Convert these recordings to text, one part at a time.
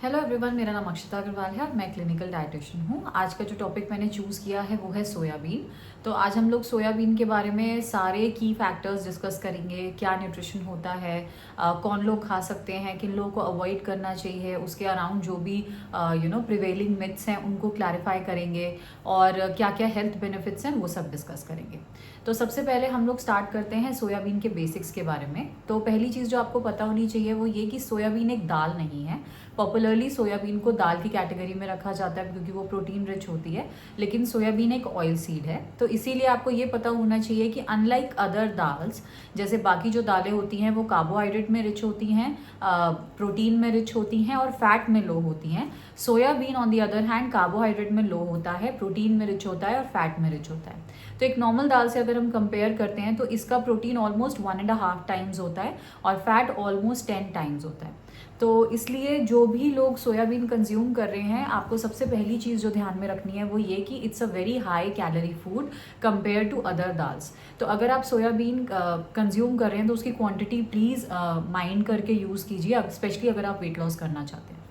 Hello everyone, मेरा नाम अक्षता अग्रवाल है और मैं क्लिनिकल डाइटिशियन हूँ। आज का जो टॉपिक मैंने चूज़ किया है वो है सोयाबीन। तो आज हम लोग सोयाबीन के बारे में सारे की फैक्टर्स डिस्कस करेंगे। क्या न्यूट्रिशन होता है, कौन लोग खा सकते हैं, किन लोगों को अवॉइड करना चाहिए, उसके अराउंड जो भी प्रिवेलिंग मिथ्स हैं उनको क्लैरिफाई करेंगे और क्या क्या हेल्थ बेनिफिट्स हैं वो सब डिस्कस करेंगे। तो सबसे पहले हम लोग स्टार्ट करते हैं सोयाबीन के बेसिक्स के बारे में। तो पहली चीज़ जो आपको पता होनी चाहिए वो ये कि सोयाबीन एक दाल नहीं है। पॉपुलरली सोयाबीन को दाल की कैटेगरी में रखा जाता है क्योंकि वो प्रोटीन रिच होती है, लेकिन सोयाबीन एक ऑयल सीड है। तो इसीलिए आपको ये पता होना चाहिए कि अनलाइक अदर दाल्स, जैसे बाकी जो दालें होती हैं वो कार्बोहाइड्रेट में रिच होती हैं, प्रोटीन में रिच होती हैं और फैट में लो होती हैं, soybean on the other hand carbohydrate में लो होता है, प्रोटीन में रिच होता है और फैट में रिच होता है। तो एक नॉर्मल दाल से अगर हम कंपेयर करते हैं तो इसका प्रोटीन ऑलमोस्ट 1.5 टाइम्स होता है और फैट ऑलमोस्ट 10 टाइम्स होता है। तो इसलिए जो भी लोग सोयाबीन कंज्यूम कर रहे हैं, आपको सबसे पहली चीज़ जो ध्यान में रखनी है वो ये कि it's a very high calorie food compare to other dals. तो अगर आप सोयाबीन कंज्यूम कर रहे हैं तो उसकी क्वांटिटी प्लीज़ माइंड करके यूज़ कीजिए, स्पेशली अगर आप वेट लॉस करना चाहते हैं।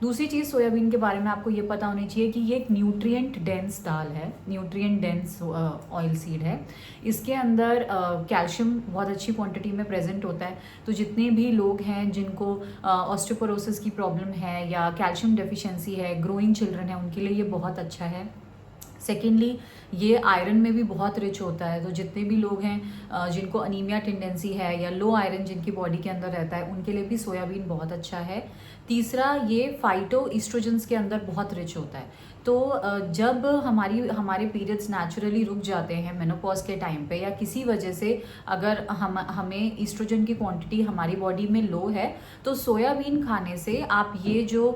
दूसरी चीज़ सोयाबीन के बारे में आपको ये पता होनी चाहिए कि ये एक न्यूट्रिएंट डेंस दाल है, न्यूट्रिएंट डेंस ऑयल सीड है। इसके अंदर कैल्शियम बहुत अच्छी क्वांटिटी में प्रेजेंट होता है। तो जितने भी लोग हैं जिनको ऑस्टियोपोरोसिस की प्रॉब्लम है या कैल्शियम डेफिशिएंसी है, ग्रोइंग चिल्ड्रन है, उनके लिए ये बहुत अच्छा है। सेकेंडली, ये आयरन में भी बहुत रिच होता है। तो जितने भी लोग हैं जिनको अनीमिया टेंडेंसी है या लो आयरन जिनकी बॉडी के अंदर रहता है, उनके लिए भी सोयाबीन बहुत अच्छा है। तीसरा, ये फाइटो ईस्ट्रोजन्स के अंदर बहुत रिच होता है। तो जब हमारे पीरियड्स नेचुरली रुक जाते हैं मेनोपॉज के टाइम पे या किसी वजह से अगर हमें ईस्ट्रोजन की क्वांटिटी हमारी बॉडी में लो है, तो सोयाबीन खाने से आप ये जो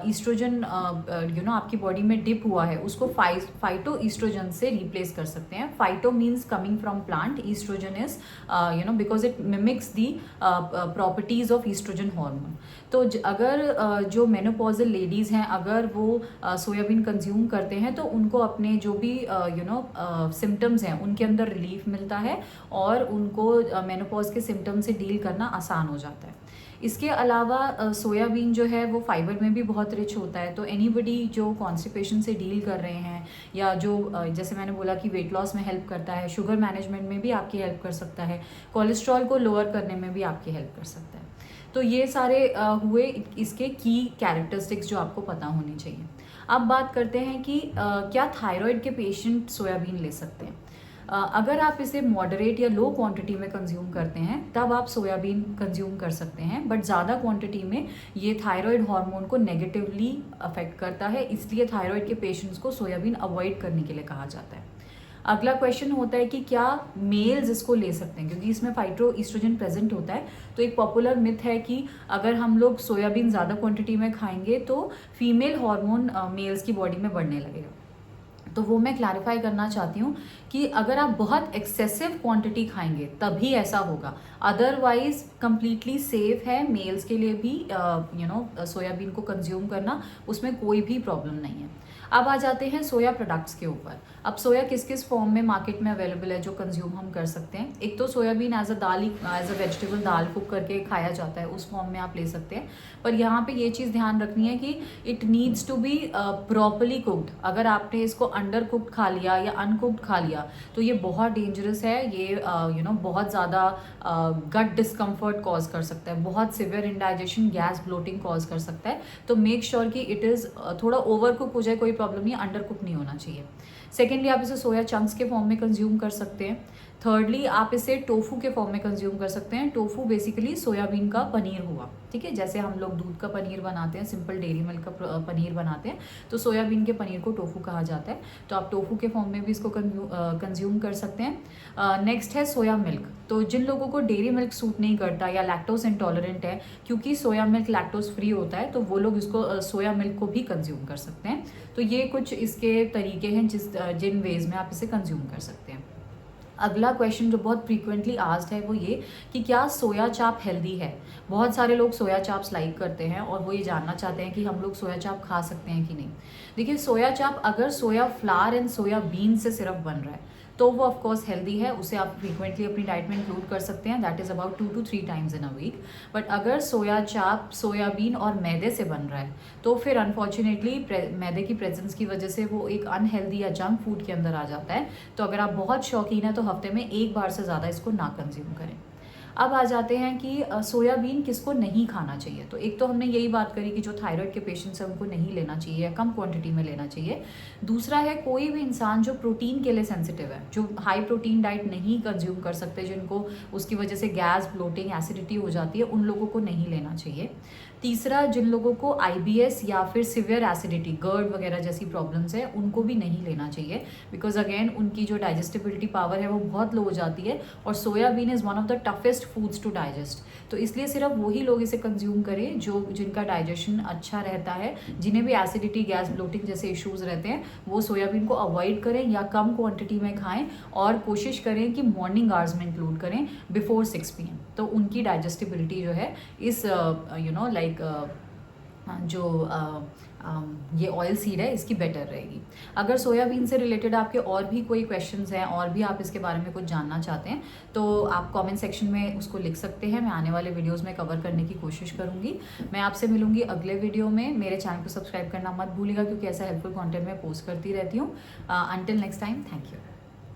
ईस्ट्रोजन आपकी बॉडी में डिप हुआ है उसको फाइटो ईस्ट्रोजन से रिप्लेस कर सकते हैं। Phyto means coming from plant, oestrogen is because it mimics the properties of oestrogen hormone. तो अगर जो मेनोपॉजल लेडीज़ हैं अगर वो सोयाबीन कंज्यूम करते हैं तो उनको अपने जो भी सिम्टम्स हैं उनके अंदर रिलीफ मिलता है और उनको मेनोपॉज के सिम्टम से डील करना आसान हो जाता है। इसके अलावा सोयाबीन जो है वो फाइबर में भी बहुत रिच होता है। तो एनीबडी जो कॉन्स्टिपेशन से डील कर रहे हैं या जो जैसे मैंने बोला कि वेट लॉस में हेल्प करता है, शुगर मैनेजमेंट में भी आपकी हेल्प कर सकता है, कोलेस्ट्रॉल को लोअर करने में भी आपकी हेल्प कर सकता है। तो ये सारे हुए इसके की कैरेक्टरिस्टिक्स जो आपको पता होनी चाहिए। अब बात करते हैं कि क्या थायराइड के पेशेंट सोयाबीन ले सकते हैं। अगर आप इसे मॉडरेट या लो क्वांटिटी में कंज्यूम करते हैं तब आप सोयाबीन कंज्यूम कर सकते हैं, बट ज़्यादा क्वांटिटी में ये थायराइड हार्मोन को नेगेटिवली अफेक्ट करता है, इसलिए थायराइड के पेशेंट्स को सोयाबीन अवॉइड करने के लिए कहा जाता है। अगला क्वेश्चन होता है कि क्या मेल्स इसको ले सकते हैं, क्योंकि इसमें फाइटो ईस्ट्रोजन प्रेजेंट होता है। तो एक पॉपुलर मिथ है कि अगर हम लोग सोयाबीन ज़्यादा क्वांटिटी में खाएंगे तो फीमेल हार्मोन मेल्स की बॉडी में बढ़ने लगेगा। तो वो मैं क्लैरिफाई करना चाहती हूँ कि अगर आप बहुत एक्सेसिव क्वांटिटी खाएंगे तभी ऐसा होगा, अदरवाइज कंप्लीटली सेफ है मेल्स के लिए भी सोयाबीन को कंज्यूम करना, उसमें कोई भी प्रॉब्लम नहीं है। अब आ जाते हैं सोया प्रोडक्ट्स के ऊपर। अब सोया किस किस फॉर्म में मार्केट में अवेलेबल है जो कंज्यूम हम कर सकते हैं। एक तो soybean as a vegetable dal cook करके खाया जाता है, उस फॉर्म में आप ले सकते हैं। पर यहाँ पे ये चीज़ ध्यान रखनी है कि it needs to be properly cooked. अगर आपने इसको अंडर कुक्ड खा लिया या अनकुक्ड खा लिया तो ये बहुत डेंजरस है। ये बहुत ज़्यादा गट डिस्कम्फर्ट कॉज कर सकता है, बहुत severe indigestion, gas, bloating cause कर सकता है। तो मेक श्योर कि इट इज़ थोड़ा ओवर कुक हो जाए, कोई प्रॉब्लम नहीं, अंडर कुक नहीं होना चाहिए। सेकेंडली, आप इसे सोया चंक्स के फॉर्म में कंज्यूम कर सकते हैं। थर्डली, आप इसे टोफू के फॉर्म में कंज्यूम कर सकते हैं। टोफू बेसिकली सोयाबीन का पनीर हुआ, ठीक है। जैसे हम लोग दूध का पनीर बनाते हैं, सिंपल डेयरी मिल्क का पनीर बनाते हैं, तो सोयाबीन के पनीर को टोफू कहा जाता है। तो आप टोफू के फॉर्म में भी इसको कंज्यूम कर सकते हैं। नेक्स्ट है सोया मिल्क। तो जिन लोगों को डेयरी मिल्क सूट नहीं करता या लैक्टोज इंटॉलरेंट है, क्योंकि सोया मिल्क लैक्टोज फ्री होता है, तो वो लोग इसको सोया मिल्क को भी कंज्यूम कर सकते हैं। तो ये कुछ इसके तरीके हैं जिन वेज में आप इसे कंज्यूम कर सकते हैं। अगला क्वेश्चन जो बहुत फ्रीक्वेंटली आस्क्ड है वो ये कि क्या सोया चाप हेल्दी है। बहुत सारे लोग सोया चाप्स लाइक करते हैं और वो ये जानना चाहते हैं कि हम लोग सोया चाप खा सकते हैं कि नहीं। देखिए, सोया चाप अगर सोया फ्लावर एंड सोया बीन से सिर्फ बन रहा है तो वो ऑफकोर्स हेल्दी है, उसे आप फ्रीक्वेंटली अपनी डाइट में इंक्लूड कर सकते हैं, that is about 2 to 3 times in a week. But अगर सोया चाप सोयाबीन और मैदे से बन रहा है तो फिर अनफॉर्चुनेटली मैदे की प्रेजेंस की वजह से वो एक अनहेल्दी या जंक फूड के अंदर आ जाता है। तो अगर आप बहुत शौकीन हैं तो हफ्ते में एक बार से ज़्यादा इसको ना कंज्यूम करें। अब आ जाते हैं कि सोयाबीन किसको नहीं खाना चाहिए। तो एक तो हमने यही बात करी कि जो थायराइड के पेशेंट्स हैं उनको नहीं लेना चाहिए या कम क्वांटिटी में लेना चाहिए। दूसरा है कोई भी इंसान जो प्रोटीन के लिए सेंसिटिव है, जो हाई प्रोटीन डाइट नहीं कंज्यूम कर सकते, जिनको उसकी वजह से गैस, ब्लोटिंग, एसिडिटी हो जाती है, उन लोगों को नहीं लेना चाहिए। तीसरा, जिन लोगों को आईबीएस या फिर सिवियर एसिडिटी, गर्ड वगैरह जैसी प्रॉब्लम्स है, उनको भी नहीं लेना चाहिए, बिकॉज अगेन उनकी जो डाइजेस्टिबिलिटी पावर है वो बहुत लो हो जाती है और soybean is one of the toughest foods to digest. तो इसलिए सिर्फ वही लोग इसे कंज्यूम करें जिनका डाइजेशन अच्छा रहता है, जिन्हें भी एसिडिटी, गैस, ब्लोटिंग जैसे इश्यूज रहते हैं, वो सोयाबीन को अवॉइड करें या कम क्वांटिटी में खाएं और कोशिश करें कि मॉर्निंग आवर्स में इंक्लूड करें बिफोर 6 PM। तो उनकी डाइजेस्टिबिलिटी जो है इस जो ये ऑयल सीड है इसकी बेटर रहेगी। अगर सोयाबीन से रिलेटेड आपके और भी कोई क्वेश्चंस हैं और भी आप इसके बारे में कुछ जानना चाहते हैं तो आप कमेंट सेक्शन में उसको लिख सकते हैं। मैं आने वाले वीडियोस में कवर करने की कोशिश करूंगी। मैं आपसे मिलूंगी अगले वीडियो में। मेरे चैनल को सब्सक्राइब करना मत भूलिएगा क्योंकि ऐसा हेल्पफुल कंटेंट मैं पोस्ट करती रहती हूँ। Until next time, thank you.